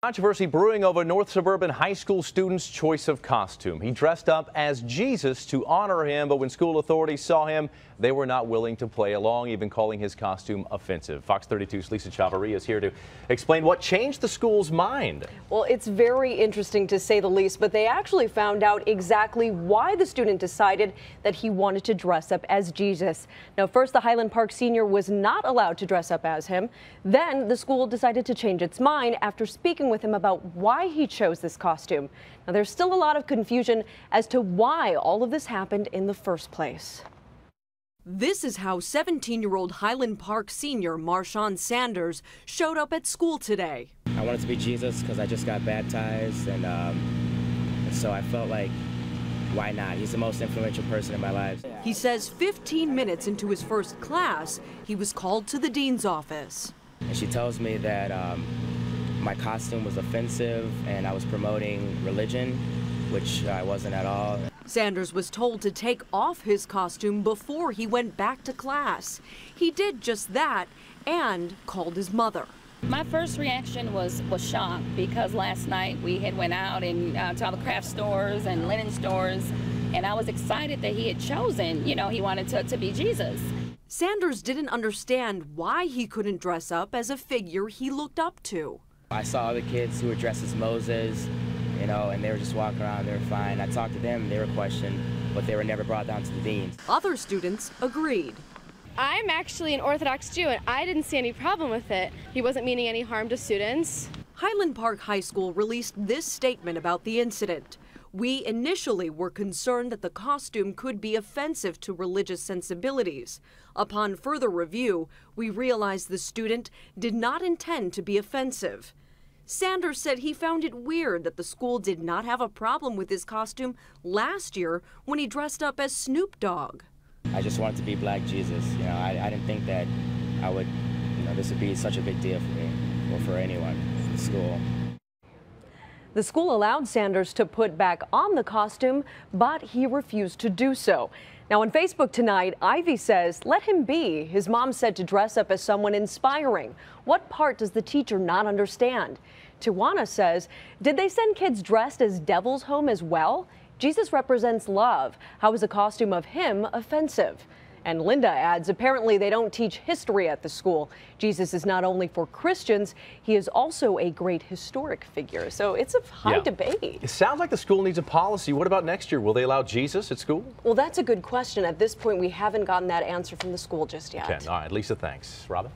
Controversy brewing over North Suburban High School student's choice of costume. He dressed up as Jesus to honor him, but when school authorities saw him, they were not willing to play along, even calling his costume offensive. Fox 32's Lisa Chavarria is here to explain what changed the school's mind. Well, it's very interesting to say the least, but they actually found out exactly why the student decided that he wanted to dress up as Jesus. Now, first, the Highland Park senior was not allowed to dress up as him. Then the school decided to change its mind after speaking with him about why he chose this costume. Now, there's still a lot of confusion as to why all of this happened in the first place. This is how 17-year-old Highland Park senior Marshawn Sanders showed up at school today. I wanted to be Jesus because I just got baptized, and so I felt like, why not? He's the most influential person in my life. He says 15 minutes into his first class, he was called to the dean's office. And she tells me that my costume was offensive and I was promoting religion, which I wasn't at all. Sanders was told to take off his costume before he went back to class. He did just that and called his mother. My first reaction was shock, because last night we had went out and to all the craft stores and linen stores, and I was excited that he had chosen, he wanted to be Jesus. Sanders didn't understand why he couldn't dress up as a figure he looked up to. I saw other kids who were dressed as Moses, and they were just walking around, they were fine. I talked to them, they were questioned, but they were never brought down to the deans. Other students agreed. I'm actually an Orthodox Jew, and I didn't see any problem with it. He wasn't meaning any harm to students. Highland Park High School released this statement about the incident. We initially were concerned that the costume could be offensive to religious sensibilities. Upon further review, we realized the student did not intend to be offensive. Sanders said he found it weird that the school did not have a problem with his costume last year when he dressed up as Snoop Dogg. I just wanted to be Black Jesus. I didn't think that I would, this would be such a big deal for me or for anyone in the school. The school allowed Sanders to put back on the costume, but he refused to do so. Now, on Facebook tonight, Ivy says, let him be. His mom said to dress up as someone inspiring. What part does the teacher not understand? Tijuana says, did they send kids dressed as devils home as well? Jesus represents love. How is a costume of him offensive? And Linda adds, apparently they don't teach history at the school. Jesus is not only for Christians, he is also a great historic figure. So it's a high debate. It sounds like the school needs a policy. What about next year? Will they allow Jesus at school? Well, that's a good question. At this point, we haven't gotten that answer from the school just yet. Okay. All right, Lisa, thanks. Robin?